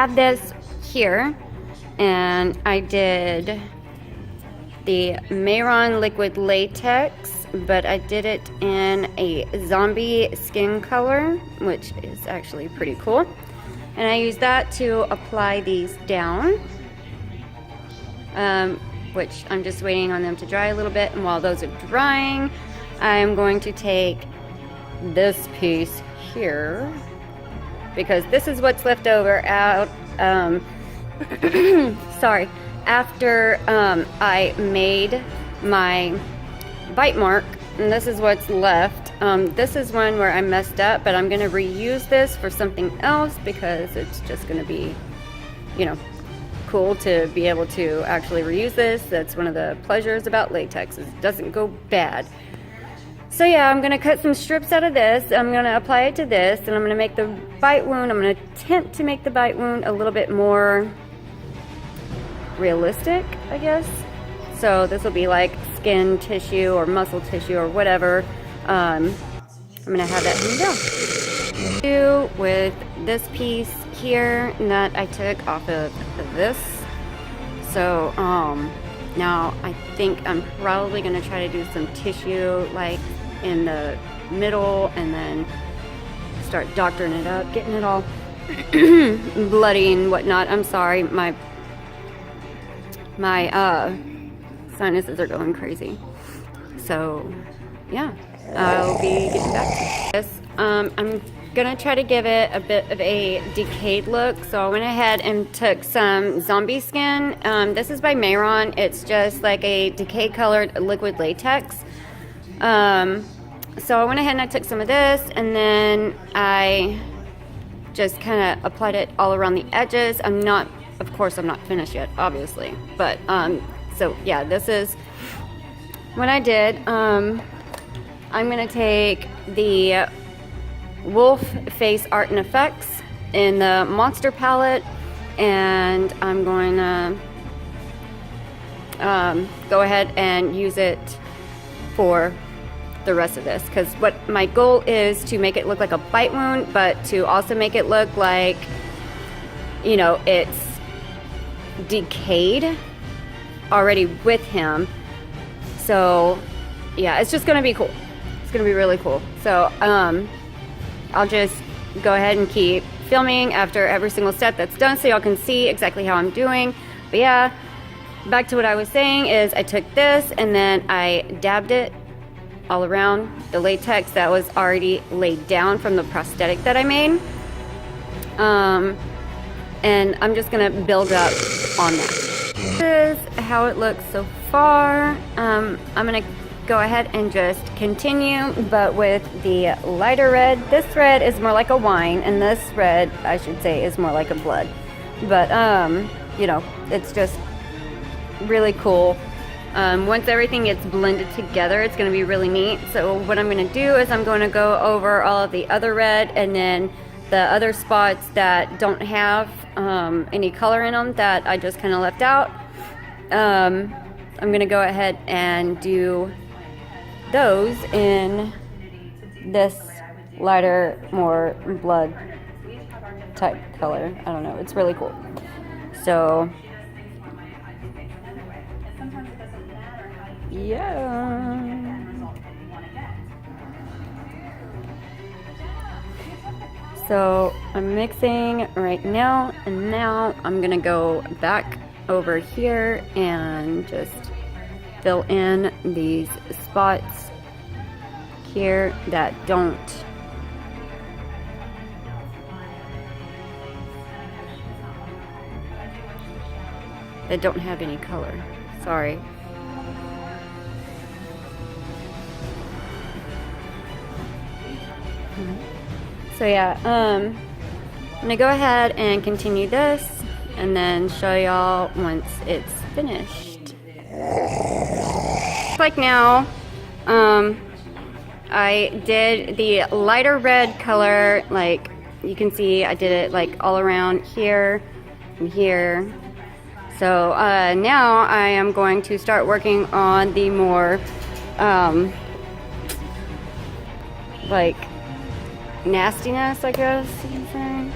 have this here, and I did the Mehron liquid latex, but I did it in a zombie skin color, which is actually pretty cool. And I use that to apply these down, which I'm just waiting on them to dry a little bit. And while those are drying, I'm going to take this piece here, because this is what's left over out, sorry, after I made my bite mark, and this is what's left. This is one where I messed up, but I'm going to reuse this for something else because it's just going to be, you know, cool to be able to actually reuse this. That's one of the pleasures about latex, is it doesn't go bad. So yeah, I'm going to cut some strips out of this. I'm going to apply it to this, and I'm going to make the bite wound, I'm going to attempt to make the bite wound a little bit more realistic, I guess. So this will be like skin tissue or muscle tissue or whatever. I'm going to have that down. With this piece here that I took off of this. So now I think I'm probably going to try to do some tissue like in the middle, and then start doctoring it up, getting it all bloody and whatnot. I'm sorry, my sinuses are going crazy. So yeah, I'll be getting back to this. I'm gonna try to give it a bit of a decayed look, so I went ahead and took some zombie skin. This is by Mehron. It's just like a decay colored liquid latex. So I went ahead and I took some of this, and then I just kind of applied it all around the edges. Of course I'm not finished yet, obviously, but so yeah, this is what I did. I'm gonna take the Wolf Face Art and Effects in the Monster palette, and I'm going to go ahead and use it for the rest of this, because what my goal is to make it look like a bite wound, but to also make it look like, you know, it's decayed already with him. So yeah, it's just gonna be cool. It's gonna be really cool. So I'll just go ahead and keep filming after every single step that's done, so y'all can see exactly how I'm doing. But yeah, back to what I was saying is I took this and then I dabbed it all around the latex that was already laid down from the prosthetic that I made. And I'm just gonna build up on that. This is how it looks so far. I'm gonna go ahead and just continue, but with the lighter red. This red is more like a wine, and this red, I should say, is more like a blood. But you know, it's just really cool. Once everything gets blended together, it's going to be really neat. So what I'm going to do is I'm going to go over all of the other red, and then the other spots that don't have any color in them that I just kind of left out. I'm going to go ahead and do those in this lighter, more blood type color. I don't know, it's really cool. So yeah, so I'm mixing right now, and now I'm gonna go back over here and just fill in these spots here that don't have any color. Sorry. So yeah, I'm gonna go ahead and continue this and then show y'all once it's finished. Like now, I did the lighter red color, like you can see I did it like all around here and here. So now I am going to start working on the more like nastiness, I guess you can say.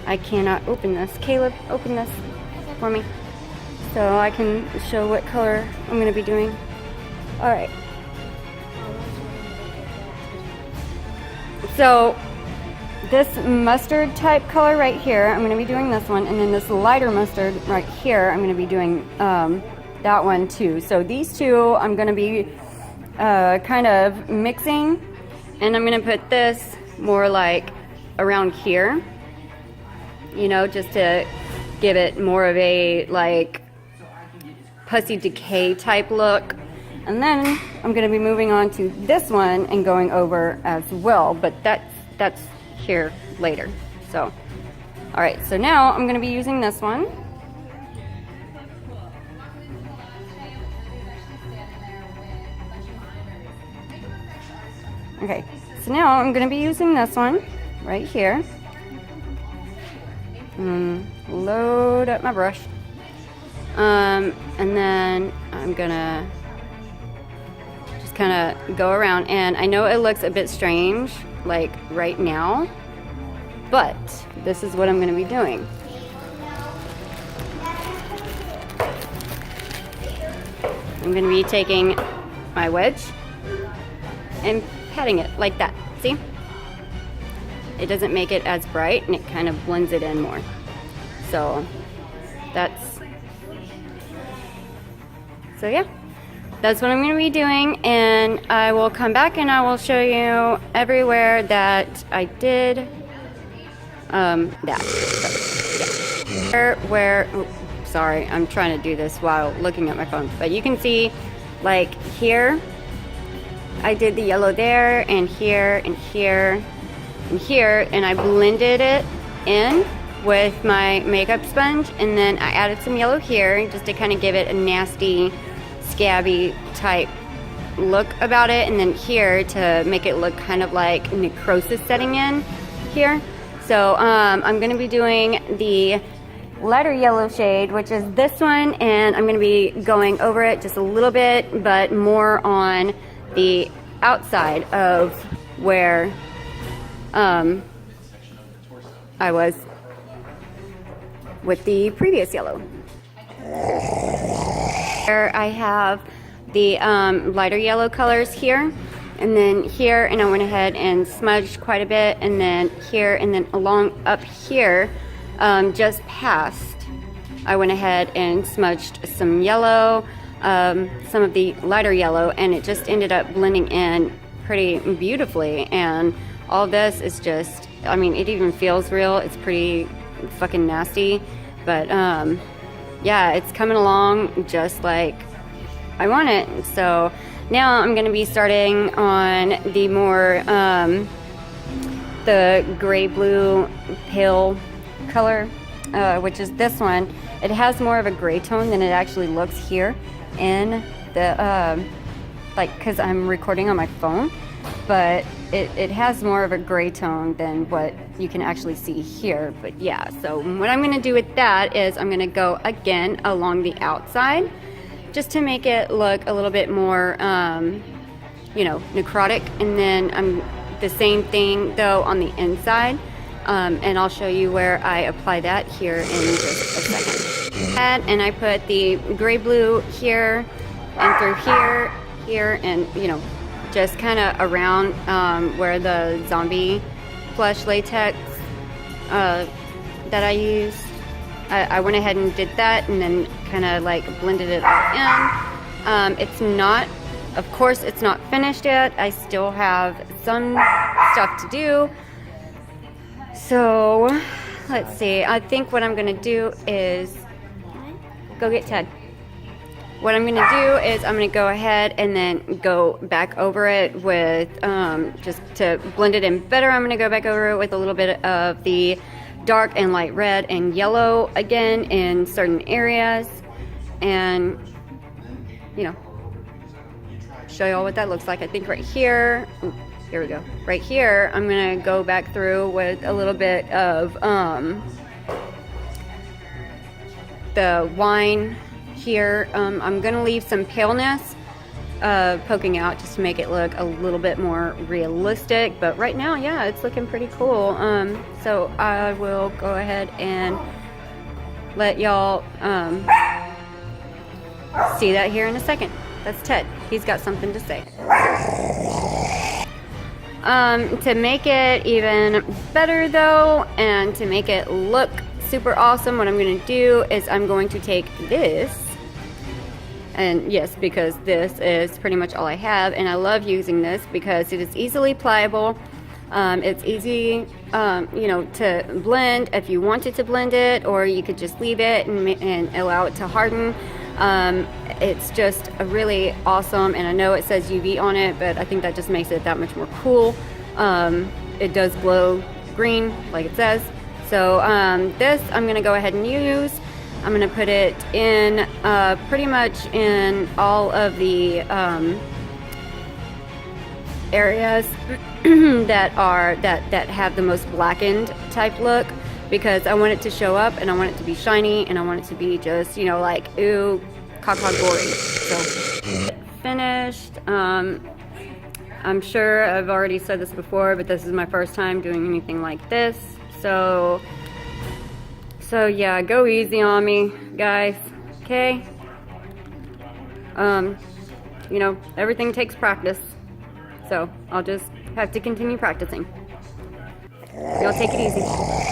I cannot open this. Caleb, open this for me so I can show what color I'm going to be doing. All right. So this mustard type color right here, I'm going to be doing this one, and then this lighter mustard right here, I'm going to be doing that one too. So these two I'm going to be kind of mixing, and I'm going to put this more like around here, you know, just to give it more of a like pussy decay type look. And then I'm going to be moving on to this one and going over as well, but that's here later. So, all right, so now I'm going to be using this one. Okay, so now I'm going to be using this one right here. Load up my brush. And then I'm going to kind of go around, and I know it looks a bit strange like right now, but this is what I'm going to be doing. I'm going to be taking my wedge and patting it like that. See? It doesn't make it as bright, and it kind of blends it in more. So yeah. That's what I'm going to be doing, and I will come back and I will show you everywhere that I did that. So, yeah. Sorry, I'm trying to do this while looking at my phone, but you can see like here I did the yellow there, and here and here and here, and I blended it in with my makeup sponge, and then I added some yellow here just to kind of give it a nasty scabby type look about it, and then here to make it look kind of like necrosis setting in here. So I'm going to be doing the lighter yellow shade, which is this one, and I'm going to be going over it just a little bit, but more on the outside of where I was with the previous yellow. Here I have the lighter yellow colors here, and then here, and I went ahead and smudged quite a bit, and then here, and then along up here, just past, I went ahead and smudged some yellow, some of the lighter yellow, and it just ended up blending in pretty beautifully. And all this is just, I mean, it even feels real. It's pretty fucking nasty, but yeah, it's coming along just like I want it. So now I'm going to be starting on the more the gray blue pale color, which is this one. It has more of a gray tone than it actually looks here in the like, because I'm recording on my phone, but it has more of a gray tone than what you can actually see here. But yeah, so what I'm going to do with that is I'm going to go again along the outside just to make it look a little bit more you know, necrotic, and then I'm the same thing though on the inside, and I'll show you where I apply that here in just a second. And I put the gray blue here and through here, and you know, just kind of around where the zombie flesh latex that I used. I went ahead and did that, and then kind of like blended it all in. It's not, of course, it's not finished yet. I still have some stuff to do. So let's see. I think what I'm going to do is go get Ted. What I'm going to do is I'm going to go ahead and then go back over it with, just to blend it in better, I'm going to go back over it with a little bit of the dark and light red and yellow again in certain areas, and, you know, show you all what that looks like. I think right here, here we go. Right here, I'm going to go back through with a little bit of the wine here. I'm going to leave some paleness poking out just to make it look a little bit more realistic. But right now, yeah, it's looking pretty cool. So I will go ahead and let y'all see that here in a second. That's Ted. He's got something to say. To make it even better though, and to make it look super awesome, what I'm going to do is I'm going to take this, and yes, because this is pretty much all I have, and I love using this because it is easily pliable. It's easy, you know, to blend if you wanted to blend it, or you could just leave it and allow it to harden. It's just a really awesome, and I know it says UV on it, but I think that just makes it that much more cool. It does glow green like it says. So this I'm gonna go ahead and use. I'm gonna put it in pretty much in all of the areas that have the most blackened type look, because I want it to show up, and I want it to be shiny, and I want it to be just, you know, like, ooh, caca gory. So finished. I'm sure I've already said this before, but this is my first time doing anything like this. So yeah, go easy on me, guys. Okay. You know, everything takes practice. So I'll just have to continue practicing. Y'all take it easy.